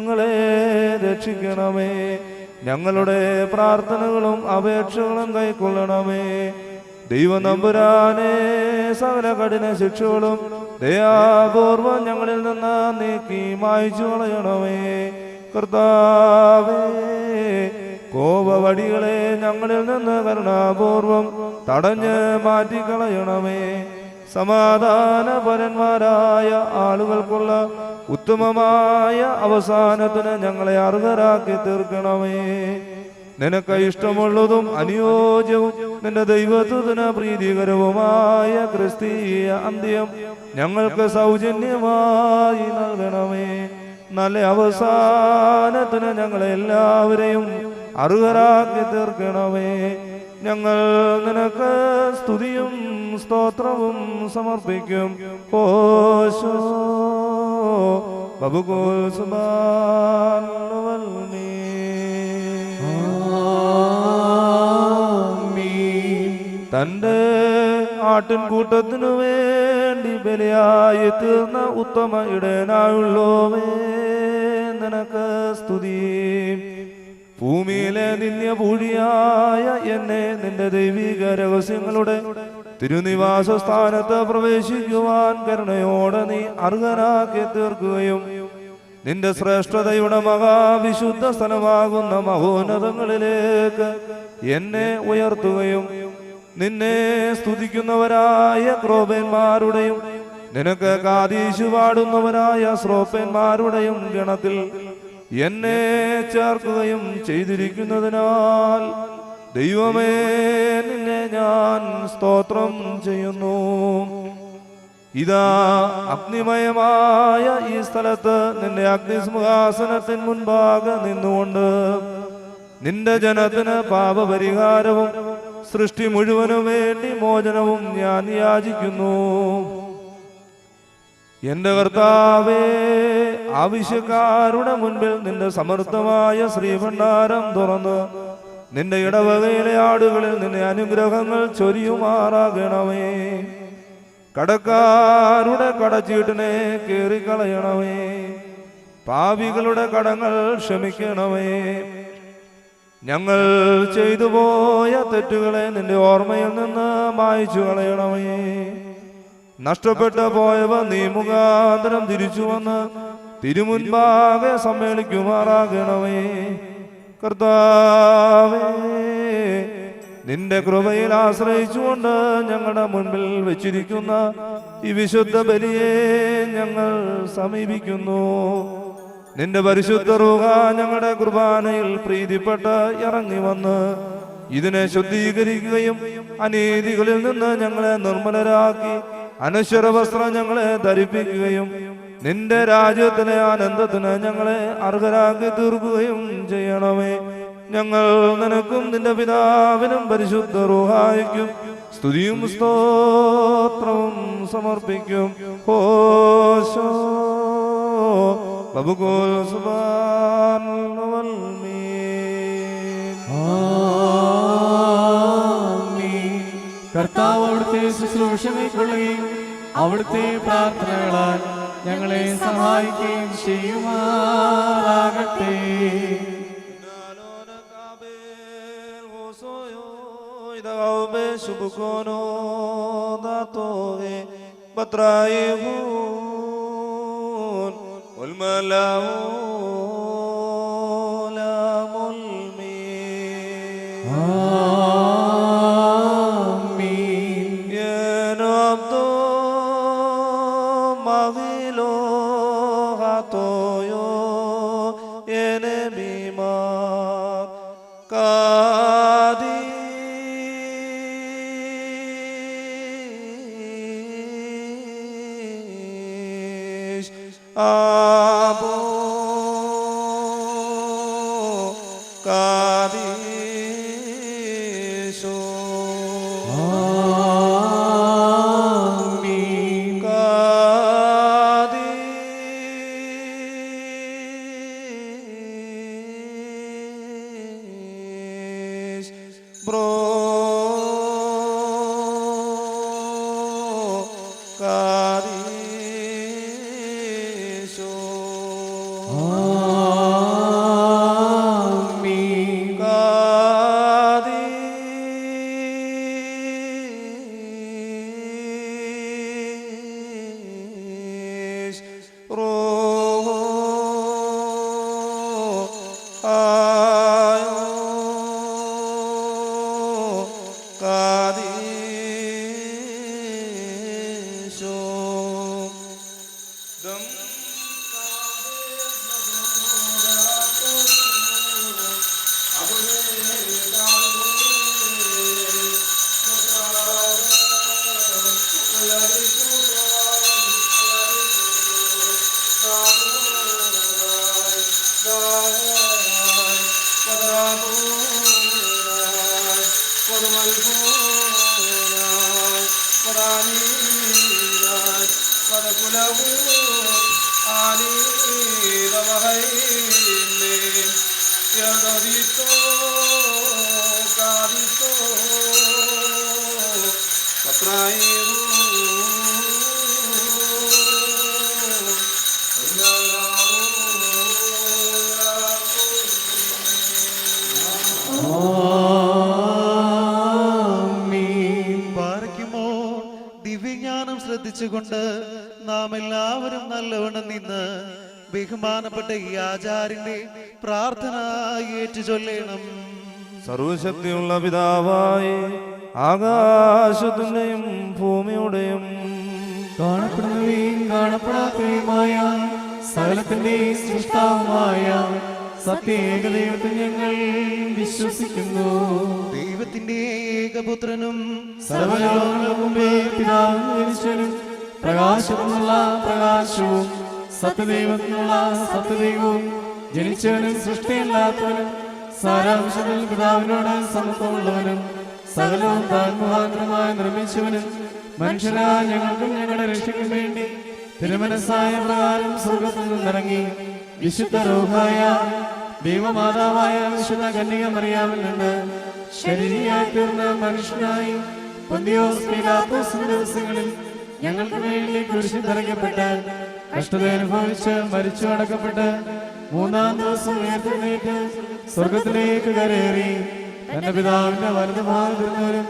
ഞങ്ങളെ രക്ഷിക്കണമേ. ഞങ്ങളുടെ പ്രാർത്ഥനകളും അപേക്ഷകളും കൈക്കൊള്ളണമേ. ദൈവനമ്പുരാനെ, സകല കഠിന ശിക്ഷകളും ദയാപൂർവം ഞങ്ങളിൽ നിന്ന് നീക്കി മായ്ച്ചു കളയണമേ. കർത്താവേ, കോപവടികളെ ഞങ്ങളിൽ നിന്ന് കരുണാപൂർവം തടഞ്ഞ് മാറ്റിക്കളയണമേ. സമാധാനപരന്മാരായ ആളുകൾക്കുള്ള ഉത്തമമായ അവസാനത്തിന് ഞങ്ങളെ അർഹരാക്കി തീർക്കണമേ. നിനക്ക് ഇഷ്ടമുള്ളതും അനുയോജ്യവും നിന്റെ ദൈവത്വത്തിന് പ്രീതികരവുമായ ക്രിസ്തീയ അന്ത്യം ഞങ്ങൾക്ക് സൗജന്യമായി നൽകണമേ. നല്ല അവസാനത്തിന് ഞങ്ങളെല്ലാവരെയും അർഹരാക്കി തീർക്കണമേ. ഞങ്ങൾ നിനക്ക് സ്തുതിയും സ്തോത്രവും സമർപ്പിക്കും. ഓശോ ബബുഗോൽ സുബാൻ തന്റെ ആട്ടിൻകൂട്ടത്തിനു വേണ്ടി ബലിയായി തീർന്ന ഉത്തമ ഇടയനായുള്ളോവേ, നിനക്ക് സ്തുതി. ഭൂമിയിലെ നിന്യപൂഴിയായ എന്നെ നിന്റെ ദൈവിക രഹസ്യങ്ങളുടെ തിരുനിവാസ സ്ഥാനത്ത് പ്രവേശിക്കുവാൻ കരുണയോടെ നീ അർഹനാക്കി തീർക്കുകയും നിന്റെ ശ്രേഷ്ഠതയുടെ മഹാവിശുദ്ധ സ്ഥലമാകുന്ന മഹോന്നതങ്ങളിലേക്ക് എന്നെ ഉയർത്തുകയും നിന്നെ സ്തുതിക്കുന്നവരായ ക്രോപന്മാരുടെയും നിനക്ക് കാദീശു പാടുന്നവരായ ശ്രോപ്പന്മാരുടെയും ഗണത്തിൽ എന്നെ ചേർക്കുകയും ചെയ്തിരിക്കുന്നതിനാൽ ദൈവമേ, നിന്നെ ഞാൻ സ്തോത്രം ചെയ്യുന്നു. ഇതാ അഗ്നിമയമായ ഈ സ്ഥലത്ത് നിന്റെ അഗ്നിസിംഹാസനത്തിന് മുൻപാകെ നിന്നുകൊണ്ട് നിന്റെ ജനത്തിന് പാപപരിഹാരവും സൃഷ്ടി മുഴുവനും വേണ്ടി മോചനവും ഞാൻ യാചിക്കുന്നു. എന്റെ കർത്താവേ, ആവശ്യക്കാരുടെ മുൻപിൽ നിന്റെ സമർത്ഥമായ ശ്രീഭണ്ഡാരം തുറന്ന് നിന്റെ ഇടവകയിലെ ആടുകളിൽ നിന്റെ അനുഗ്രഹങ്ങൾ ചൊരിയുമാറാകണമേ. കടക്കാരുടെ കടച്ചീട്ടിനെ കീറിക്കളയണമേ. പാപികളുടെ കടങ്ങൾ ക്ഷമിക്കണമേ. ഞങ്ങൾ ചെയ്തു പോയ തെറ്റുകളെ നിന്റെ ഓർമ്മയിൽ നിന്ന് മായ്ച്ചു കളയണമേ. നഷ്ടപ്പെട്ടു പോയവ നീ മുഖാന്തരം തിരിച്ചു വന്ന് തിരുമുൻപാകെ സമ്മേളിക്കുമാറാകണമേ. കർത്താവേ, നിന്റെ കൃപയിൽ ആശ്രയിച്ചുകൊണ്ട് ഞങ്ങളുടെ മുൻപിൽ വെച്ചിരിക്കുന്ന ഈ വിശുദ്ധ ബലിയെ ഞങ്ങൾ സമീപിക്കുന്നു. നിന്റെ പരിശുദ്ധ റൂഹ ഞങ്ങളുടെ കുർബാനയിൽ പ്രീതിപ്പെട്ട് ഇറങ്ങി വന്ന് ഇതിനെ ശുദ്ധീകരിക്കുകയും അനീതികളിൽ നിന്ന് ഞങ്ങളെ നിർമ്മലരാക്കി അനശ്വര വസ്ത്രം ഞങ്ങളെ ധരിപ്പിക്കുകയും നിന്റെ രാജ്യത്തിലെ ആനന്ദത്തിന് ഞങ്ങളെ അർഹരാക്കി തീർക്കുകയും ചെയ്യണമേ. ഞങ്ങൾ നിനക്കും നിന്റെ പിതാവിനും പരിശുദ്ധ റൂഹായിക്കും സ്തുതിയും സ്തോത്രവും സമർപ്പിക്കും. ഓശോ ബബുഗോൽ സുബാൻ കർത്താവ് അവിടുത്തെ ശുശ്രൂഷ കൈക്കൊള്ളുകയും അവിടുത്തെ പ്രാർത്ഥനകളാൽ ഞങ്ങളെ സഹായിക്കുകയും ചെയ്യുമാറാകട്ടെ. Amen. ആയോ കാദീശോ ദം ദിവ്യജ്ഞാനം ശ്രദ്ധിച്ചുകൊണ്ട് നാം എല്ലാവരും നല്ലവണ്ണം നിന്ന് ബഹുമാനപ്പെട്ട ഈ ആചാര്യന്റെ പ്രാർത്ഥന ഏറ്റുചൊല്ലണം. സർവശക്തിയുള്ള പിതാവായി ആകാശത്തിന്റെയും ഭൂമിയുടെയും കാണപ്പെടുന്നവയും കാണപ്പെടാത്തവയുമായ സകലത്തിന്റെയും സൃഷ്ടാവുമായ സത്യേകദൈവത്തിൽ ഞങ്ങൾ വിശ്വസിക്കുന്നു. ദൈവത്തിന്റെ ഏകപുത്രനും സർവലോകങ്ങൾക്ക് മുമ്പേ പിതാവും ജനിച്ചവനും പ്രകാശത്തിനുള്ള പ്രകാശവും സത്യദൈവത്തിനുള്ള സത്യദൈവവും ജനിച്ചവനും സൃഷ്ടിയില്ലാത്തവനും സാരാംശത്തിൽ പിതാവിനോട് സമത്വമുള്ളവനും സകലവും താൻ മുഖാന്തരമായി നിർമ്മിച്ചവനും മനുഷ്യരായ ഞങ്ങൾക്കും ഞങ്ങളുടെ രക്ഷയ്ക്കും വേണ്ടി തിരുമനസ്സായ പ്രകാരം സ്വർഗത്തിൽ നിന്നിറങ്ങി വിശുദ്ധ റൂഹായ ദൈവമാതാവായ വിശുദ്ധ കന്യക മറിയാമിൽ നിന്ന് ശരീരിയായി തീർന്ന മനുഷ്യനായി പൊന്തിയോസ് പീലാത്തോസ് ദിവസങ്ങളിൽ ഞങ്ങൾക്ക് വേണ്ടി കുരിശിൽ തറയ്ക്കപ്പെട്ട് കഷ്ടത അനുഭവിച്ച് മരിച്ചു അടക്കപ്പെട്ട് മൂന്നാം ദിവസം ഉയർത്തെഴുന്നേറ്റ് സ്വർഗത്തിലേക്ക് കരയേറി തന്റെ പിതാവിന്റെ വലതുഭാഗത്തിരുന്നവരും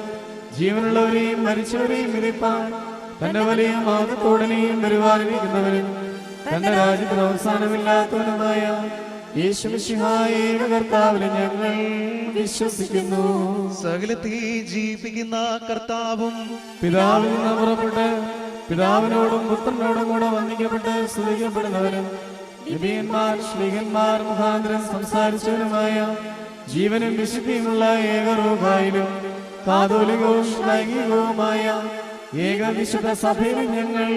ജീവനുള്ളവരെയും മരിച്ചവരെയും വിധിപ്പാൻ തന്റെ വലിയ മഹത്വത്തോടനെയും വരുവാനിരിക്കുന്നവരും തന്റെ രാജ്യത്തിന് അവസാനമില്ലാത്തവനുമായ യേശുമിശിഹായ കർത്താവിനെ ഞങ്ങൾ വിശ്വസിക്കുന്നു. സകലത്തെ ജീവിപ്പിക്കുന്ന കർത്താവും പിതാവിൽ നിന്ന് പുറപ്പെട്ട് പിതാവിനോടും പുത്രനോടും കൂടെ വന്ദിക്കപ്പെട്ട് സ്തുതിക്കപ്പെടുന്നവരും നബിയന്മാർ ശ്ലീഹന്മാർ മുഖാന്തരം സംസാരിച്ചവനുമായ ജീവനും വിശുദ്ധിയുമുള്ള ഏകറൂഹായിലും കാതോലികവും ലൈംഗികവുമായ ഏക വിശുദ്ധ സഭയിലും ഞങ്ങൾ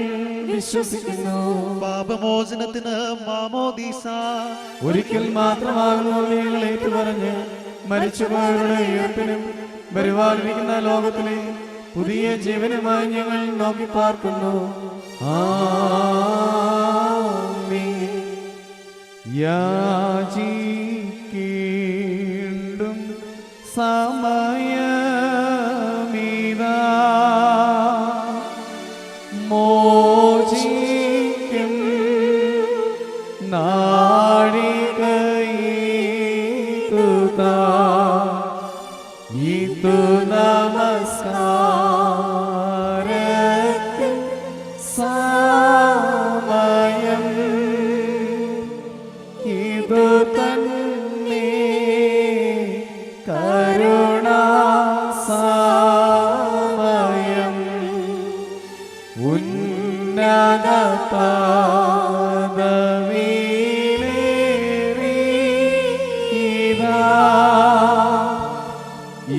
വിശ്വസിക്കുന്നു. പാപമോചനത്തിന് മാമോദീസ ഒരിക്കൽ മാത്രമാകുന്നു നിങ്ങൾ ഏറ്റുപറഞ്ഞ് മരിച്ചുപോയവരുടെ ഉയർപ്പിനും വരുവാനിരിക്കുന്ന ലോകത്തിലെ പുതിയ ജീവനുമായി ഞങ്ങൾ നോക്കി പാർക്കുന്നു. ആമേൻ. യാചിക്കേണ്ടും സമയമിതാ മോചിക്കും നാഴികയിതുതാ ഇതു നമസ്കാരത്തിൻ സമയം ഇതു തന്നെ കരുണാസമയം ഉന്നത പദവിയിലേറി ഇതാ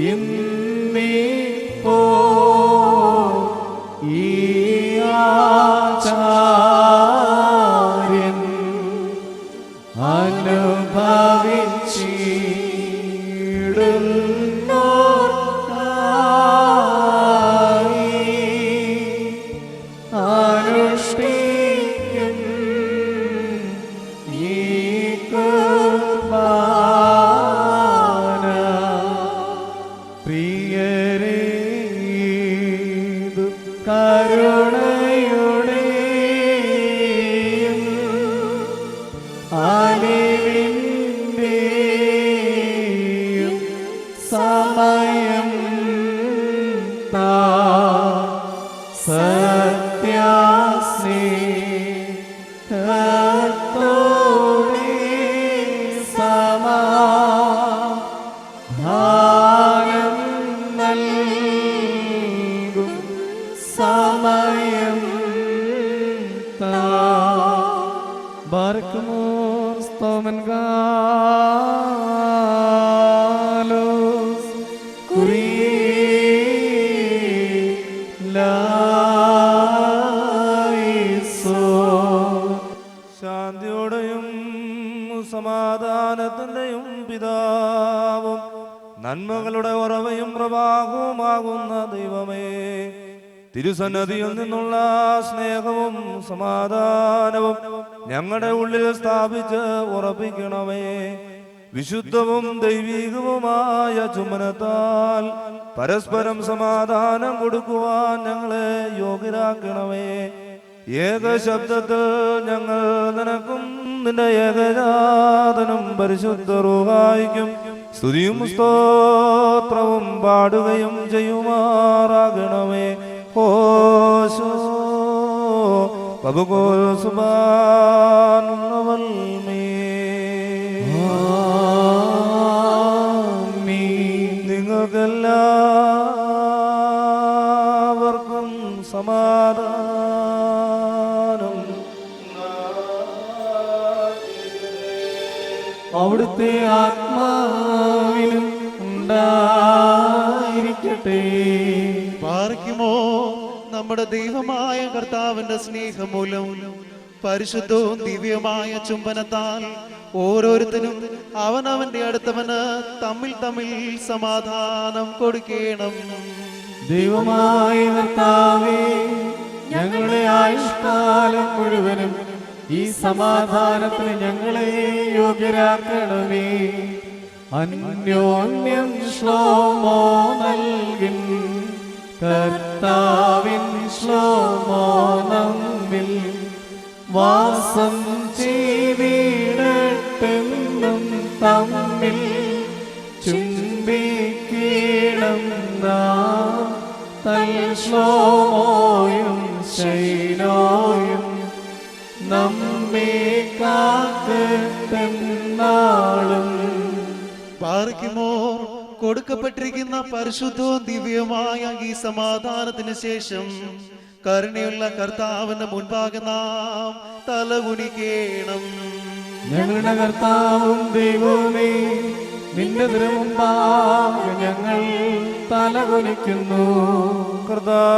ഇന്നിപ്പോ ഈ ആചാര്യൻ അനുഷ്ഠിക്കും ഈ കുർബാന. പ്രിയരേ ഇതു കരുണയുടെയും അലിവിന്റെയും സോമൻ ഗാലോസ് ശാന്തിയോടെയും സമാധാനത്തിന്റെയും പിതാവും നന്മകളുടെ ഉറവയും പ്രവാഹവുമാകുന്ന ദൈവമേ, തിരുസന്നതിയിൽ നിന്നുള്ള സ്നേഹവും സമാധാനവും ഞങ്ങളുടെ ഉള്ളിൽ സ്ഥാപിച്ച് ഉറപ്പിക്കണമേ. വിശുദ്ധവും ദൈവീകവുമായ ചുമനത്താൽ പരസ്പരം സമാധാനം കൊടുക്കുവാൻ ഞങ്ങളെ യോഗ്യരാക്കണമേ. ഏക ശബ്ദത്തിൽ ഞങ്ങൾ നിനക്കും നിന്റെ ഏകജാതനും പരിശുദ്ധ റൂഹായിക്കും സ്തുതിയും സ്തോത്രവും പാടുകയും ചെയ്യുമാറാകണമേ. ഹോശോ പബുകോൽ സുബാനുവൽമേ. നിങ്ങൾക്കെല്ലാവർക്കും സമാധാനം. അവിടുത്തെ ആത്മാവിനും ഉണ്ടായിരിക്കട്ടെ. പാർക്കുമോ നമ്മുടെ ദൈവമായ കർത്താവിന്റെ സ്നേഹമൂലം പരിശുദ്ധവും ദിവ്യമായ ചുംബനത്താൽ ഓരോരുത്തരും അവനവന്റെ അടുത്തവന് തമ്മിൽ തമ്മിൽ സമാധാനം കൊടുക്കണം. ദൈവമായ കർത്താവേ, ഞങ്ങളുടെ ആയുഷ്കാലം മുഴുവനും ഈ സമാധാനത്തിന് ഞങ്ങളെ യോഗ്യരാക്കണമേ. അന്യോന്യം ശ്ലോമോ നൽകിൻ, കർത്താവിൻ ശ്ലോമോ നമ്മിൽ വാസം ചെയ്തിടട്ടെന്നും തമ്മിൽ ചുംബിക്കണം നാം. തൽശ്ലോമോയും ശൈലോയും നമ്മെ കാക്കട്ടെന്നാളും. പാർക്കുമോ കൊടുക്കപ്പെട്ടിരിക്കുന്ന പരിശുദ്ധവും ദിവ്യമായ ഈ സമാധാനത്തിന് ശേഷം കരുണയുള്ള കർത്താവിന്റെ മുൻപാകെ നാം തലകുനിക്കണം. ഞങ്ങളുടെ കർത്താവും ദൈവമേ, നിന്റെ തിരുമുമ്പാകെ ഞങ്ങൾ തലകുനിക്കുന്നു. കർത്താവേ,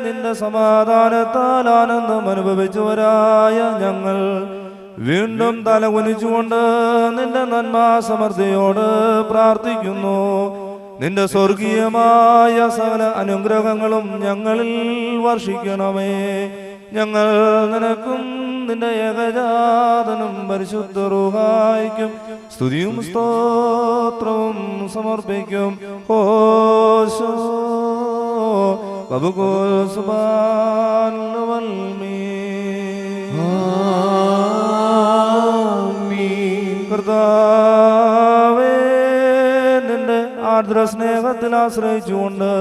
നിന്റെ സമാധാനത്താൽ ആനന്ദം അനുഭവിച്ചവരായ ഞങ്ങൾ വീണ്ടും തലകുനിച്ചുകൊണ്ട് നിന്റെ നന്മാ സമൃദ്ധിയോട് പ്രാർത്ഥിക്കുന്നു. നിന്റെ സ്വർഗീയമായ സകല അനുഗ്രഹങ്ങളും ഞങ്ങളിൽ വർഷിക്കണമേ. ഞങ്ങൾ നിനക്കും നിന്റെ ഏകജാതനും പരിശുദ്ധ റൂഹായിക്കും സ്തുതിയും സ്തോത്രവും സമർപ്പിക്കും. ഹോശോ ബബുകോൽ സുബാനുവൽമേ. കർത്താവേ, നിന്റെ ആർദ്ര സ്നേഹത്തിൽ ആശ്രയിച്ചുകൊണ്ട്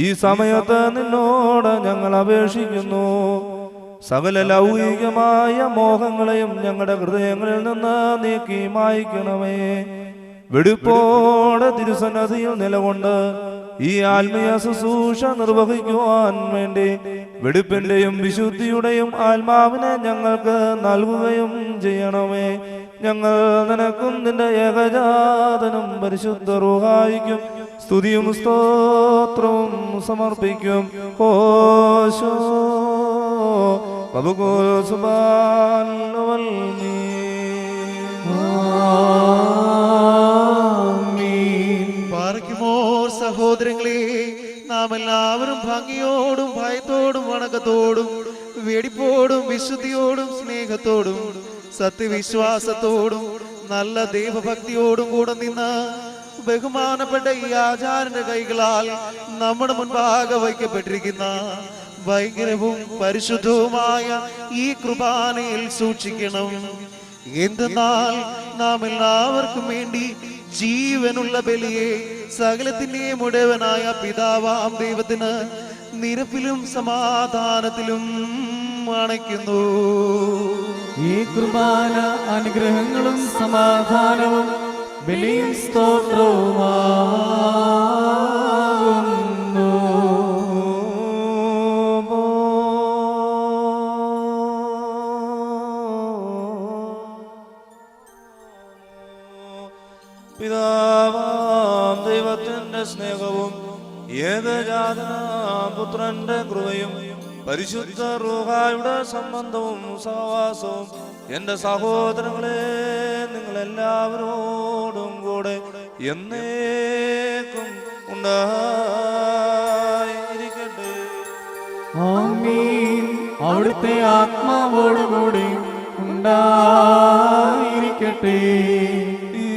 ഈ സമയത്ത് നിന്നോട് ഞങ്ങൾ അപേക്ഷിക്കുന്നു. സകല ലൗകികമായ മോഹങ്ങളെയും ഞങ്ങളുടെ ഹൃദയങ്ങളിൽ നിന്ന് നീക്കി മായ്ക്കണമേ. വെടിപ്പോടെ തിരുസന്നതിയിൽ നിലകൊണ്ട് ഈ ആത്മീയ ശുശ്രൂഷ നിർവഹിക്കുവാൻ വേണ്ടി വെടിപ്പിന്റെയും വിശുദ്ധിയുടെയും ആത്മാവിനെ ഞങ്ങൾക്ക് നൽകുകയും ചെയ്യണമേ. ഞങ്ങൾ നിനക്കും നിന്റെ ഏകജാതനും പരിശുദ്ധ റൂഹായിക്കും സ്തുതിയും സ്തോത്രവും സമർപ്പിക്കും. ഹോശോ ബബുകോൽ സുബാനുവൽമേ. പാർക്കുമോ സഹോദരങ്ങളെ, നാം എല്ലാവരും ഭംഗിയോടും ഭയത്തോടും വണക്കത്തോടും വെടിപ്പോടും വിശുദ്ധിയോടും സ്നേഹത്തോടും സത്യവിശ്വാസത്തോടും നല്ല ദൈവഭക്തിയോടും കൂടെ നിന്ന് ബഹുമാനപ്പെട്ട ഈ ആചാര്യന്റെ കൈകളാൽ നമ്മുടെ മുൻപാകെ വയ്ക്കപ്പെട്ടിരിക്കുന്ന ഭയങ്കരവും പരിശുദ്ധവുമായ ഈ കുർബാനയിൽ സൂക്ഷിക്കണം. എന്തെന്നാൽ നാം എല്ലാവർക്കും വേണ്ടി ജീവനുള്ള ബലിയെ സകലത്തിന്റെ മുഴുവനായ പിതാവാം ദൈവത്തിന് നിരപ്പിലും സമാധാനത്തിലും അണയ്ക്കുന്നു. ഈ കുർബാന അനുഗ്രഹങ്ങളും സമാധാനവും ബലിയും സ്തോത്രവുമാകുന്നു. പിതാവാം ദൈവത്തിന്റെ സ്നേഹവും ഏകജാതനാം പുത്രന്റെ കൃപയും പരിശുദ്ധ റൂഹായുടെ സംബന്ധവും സഹവാസവും എന്റെ സഹോദരങ്ങളെ നിങ്ങളെല്ലാവരോടും കൂടെ എന്നേക്കും ഉണ്ടായിരിക്കട്ടെ. ആമീൻ. അവിടുത്തെ ആത്മാവോടുകൂടി ഉണ്ടായിരിക്കട്ടെ. ഈ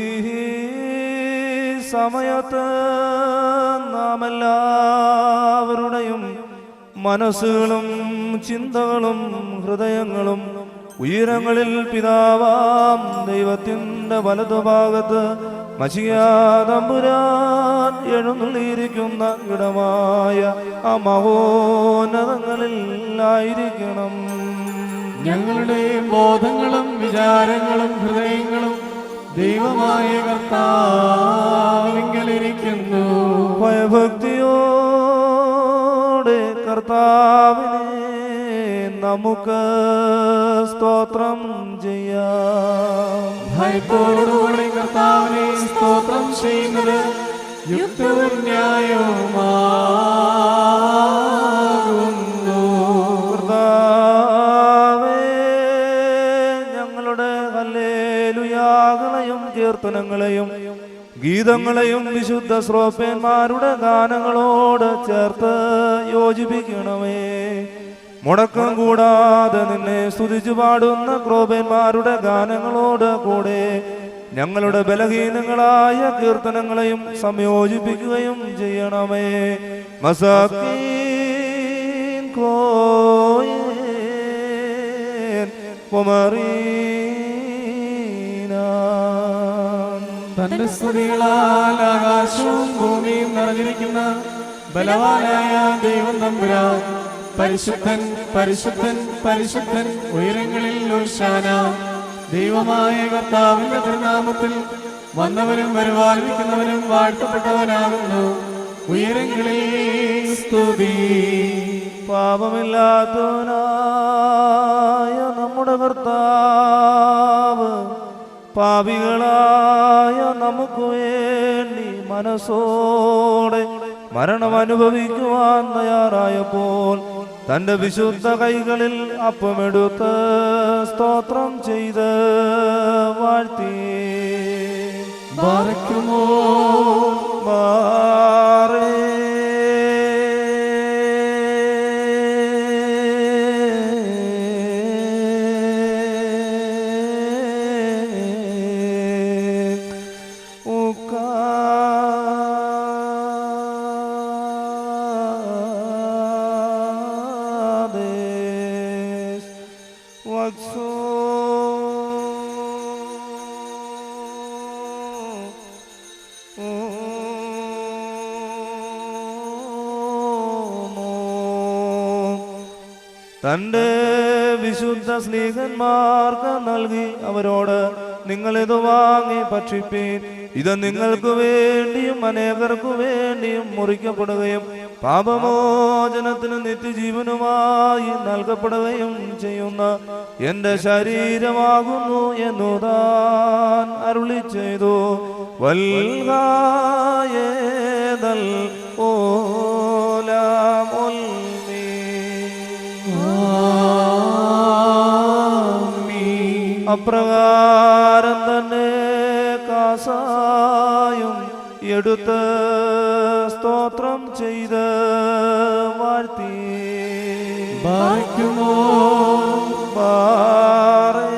സമയത്ത് നാം എല്ലാവരുടെയും മനസ്സുകളും ചിന്തകളും ഹൃദയങ്ങളും ഉയരങ്ങളിൽ പിതാവാം ദൈവത്തിന്റെ വലതുഭാഗത്ത് മശിഹാ തമ്പുരാൻ എഴുന്നള്ളിയിരിക്കുന്ന ഇടമായ ആ മഹോന്നതങ്ങളിൽ ആയിരിക്കണം. ഞങ്ങളുടെ ബോധങ്ങളും വിചാരങ്ങളും ഹൃദയങ്ങളും ദൈവമായ കർത്താവിങ്കലിരിക്കുന്നു. ഭയഭക്തിയോടെ കർത്താവിനെ നമുക്ക് സ്തോത്രം ചെയ്യാം. ഭയത്തോടുകൂടി കർത്താവിനെ സ്തോത്രം ചെയ്യുന്നത് യുക്തവും ന്യായവുമാകുന്നു. കർത്താവേ, ഞങ്ങളുടെ ഹല്ലേലൂയാകളെയും കീർത്തനങ്ങളെയും ഗീതങ്ങളെയും വിശുദ്ധ ശ്രോപ്പന്മാരുടെ ഗാനങ്ങളോട് ചേർത്ത് യോജിപ്പിക്കണമേ. മുടക്കം കൂടാതെ നിന്നെ സ്തുതിച്ചു പാടുന്ന ക്രോപന്മാരുടെ ഗാനങ്ങളോട് കൂടെ ഞങ്ങളുടെ ബലഹീനങ്ങളായ കീർത്തനങ്ങളെയും സംയോജിപ്പിക്കുകയും ചെയ്യണമേ. മസാക്കീൻ കോയേൻ കൊമറീനാൻ. തന്റെ സ്തുതികളാൽ ആകാശവും ഭൂമിയും നിറഞ്ഞിരിക്കുന്ന ബലവാനായ ദൈവം തമ്പുരാൻ പരിശുദ്ധൻ പരിശുദ്ധൻ പരിശുദ്ധൻ ഉയരങ്ങളിൽ ഹോശാന. ദൈവമായ കർത്താവിന്റെ തിരുനാമത്തിൽ വന്നവനും വരുവാനിരിക്കുന്നവനും വാഴ്ത്തപ്പെട്ടവനാകുന്നു. ഉയരങ്ങളിൽ സ്തുതി. പാപമില്ലാത്തവനായ നമ്മുടെ കർത്താവ് പാപികളായ നമുക്ക് വേണ്ടി മനസ്സോടെ മരണം അനുഭവിക്കുവാൻ തയ്യാറായപ്പോൾ തന്റെ വിശുദ്ധ കൈകളിൽ അപ്പമെടുത്ത് സ്തോത്രം ചെയ്ത് വാഴ്ത്തി. ബാറക്കുമോ മാറേ തന്റെ വിശുദ്ധ സ്നേഹന്മാർക്ക് നൽകി അവരോട് നിങ്ങളിത് വാങ്ങി ഭക്ഷിപ്പീൻ. ഇത് നിങ്ങൾക്ക് വേണ്ടിയും അനേകർക്കു വേണ്ടിയും മുറിക്കപ്പെടുകയും പാപമോചനത്തിന് നിത്യജീവനുമായി നൽകപ്പെടുകയും ചെയ്യുന്ന എന്റെ ശരീരമാകുന്നു എന്നു താൻ അരുളി ചെയ്തു. വൽഗായേദൽ ഓലാം ഒൽമീ. അപ്രകാരം തന്നെ കാസായും എടുത്ത് സ്തോത്രം ചെയ്ത് വാഴ്ത്തി. ബാറക്കുമോ ബാറേ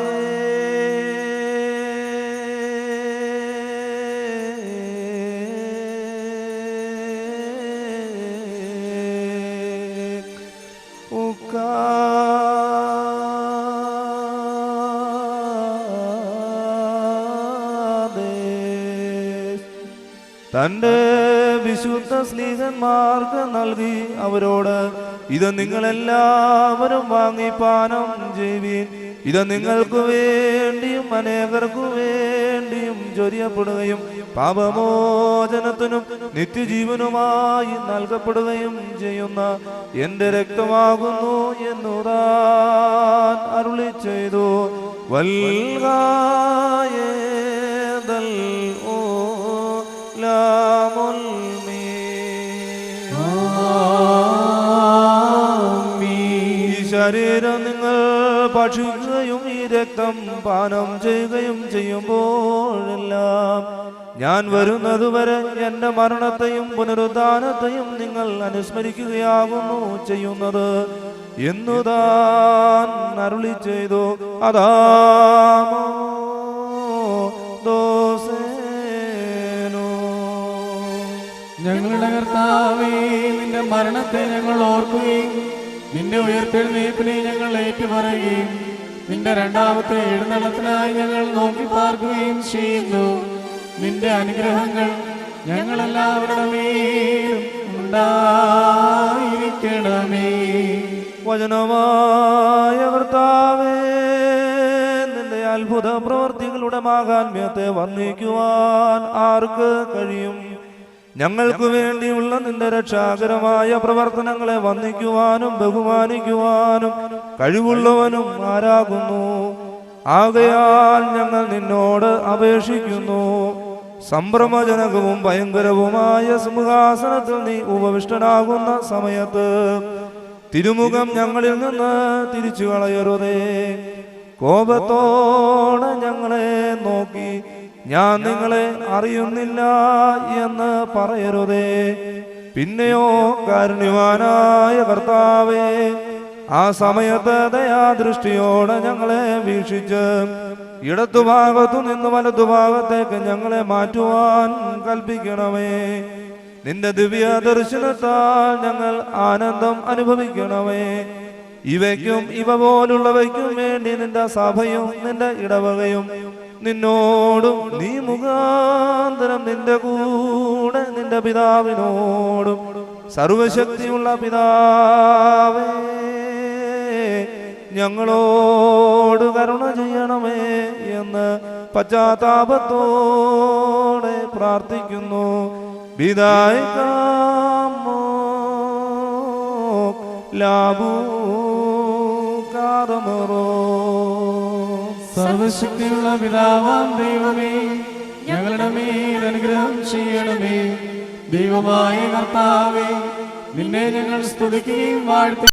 തന്റെ വിശുദ്ധ സ്നേഹന്മാർക്ക് നൽകി അവരോട് ഇത് നിങ്ങളെല്ലാവരും വാങ്ങി പാനം ചെയ്യുവീൻ. ഇത് നിങ്ങൾക്ക് വേണ്ടിയും അനേകർക്കു വേണ്ടിയും ചൊരിയപ്പെടുകയും പാപമോചനത്തിനും നിത്യജീവനുമായി നൽകപ്പെടുകയും ചെയ്യുന്ന എന്റെ രക്തമാകുന്നു എന്നു താൻ അരുളി ചെയ്തു. വൽഗായേദൽ ശരീരം നിങ്ങൾ ഭക്ഷിക്കുകയും ഈ രക്തം പാനം ചെയ്യുകയും ചെയ്യുമ്പോഴെല്ലാം ഞാൻ വരുന്നതുവരെ എൻ്റെ മരണത്തെയും പുനരുദ്ധാനത്തെയും നിങ്ങൾ അനുസ്മരിക്കുകയാകുന്നു ചെയ്യുന്നത് എന്നു താൻ അരുളി ചെയ്തു. അതാമോ ദോസേനോ. ഞങ്ങളുടെ കർത്താവേ, നിന്റെ മരണത്തെ ഞങ്ങൾ ഓർക്കുകയും നിന്റെ ഉയർത്തെഴുന്നേൽപ്പിനെ ഞങ്ങൾ ഏറ്റുപറയുകയും നിന്റെ രണ്ടാമത്തെ എഴുന്നള്ളത്തിനായി ഞങ്ങൾ നോക്കി പാർക്കുകയും ചെയ്യുന്നു. നിന്റെ അനുഗ്രഹങ്ങൾ ഞങ്ങളെല്ലാവരുടെ മേലും ഉണ്ടായിരിക്കണമേ. വചനമായ കർത്താവേ, നിന്റെ അത്ഭുത പ്രവർത്തികളുടെ മാഹാത്മ്യത്തെ വർണ്ണിക്കുവാൻ ആർക്ക് കഴിയും? ഞങ്ങൾക്ക് വേണ്ടിയുള്ള നിന്റെ രക്ഷാകരമായ പ്രവർത്തനങ്ങളെ വന്ദിക്കുവാനും ബഹുമാനിക്കുവാനും കഴിവുള്ളവനും ആരാകുന്നു? ആകയാൽ ഞങ്ങൾ നിന്നോട് അപേക്ഷിക്കുന്നു. സംഭ്രമജനകവും ഭയങ്കരവുമായ സിംഹാസനത്തിൽ നീ ഉപവിഷ്ടനാകുന്ന സമയത്ത് തിരുമുഖം ഞങ്ങളിൽ നിന്ന് തിരിച്ചു കളയരുതേ. കോപത്തോടെ ഞങ്ങളെ നോക്കി ഞാൻ നിങ്ങളെ അറിയുന്നില്ല എന്ന് പറയരുതേ. പിന്നെയോ കാരുണ്യവാനായ കർത്താവേ, ആ സമയത്ത് ദയാദൃഷ്ടിയോടെ ഞങ്ങളെ വീക്ഷിച്ച് ഇടത്തുഭാഗത്തു നിന്ന് വലതുഭാഗത്തേക്ക് ഞങ്ങളെ മാറ്റുവാൻ കൽപ്പിക്കണമേ. നിന്റെ ദിവ്യ ദർശനത്താൽ ഞങ്ങൾ ആനന്ദം അനുഭവിക്കണമേ. ഇവയ്ക്കും ഇവ പോലുള്ളവയ്ക്കും വേണ്ടി നിന്റെ സഭയും നിന്റെ ഇടവകയും നിന്നോടും നീ മുഖാന്തരം നിന്റെ കൂടെ നിന്റെ പിതാവിനോടും സർവശക്തിയുള്ള പിതാവേ, ഞങ്ങളോട് കരുണ ചെയ്യണമേ എന്ന് പശ്ചാത്താപത്തോടെ പ്രാർത്ഥിക്കുന്നു. പിതായിക്കാമോ ലാബൂ കാതമറോ. സർവശക്തിയുള്ള പിതാവാം ദൈവമേ, ഞങ്ങളുടെ മേൽ അനുഗ്രഹം ചെയ്യണമേ. ദൈവമായ കർത്താവേ, നിന്നെ ഞങ്ങൾ സ്തുതിക്കുകയും വാഴ്ത്തി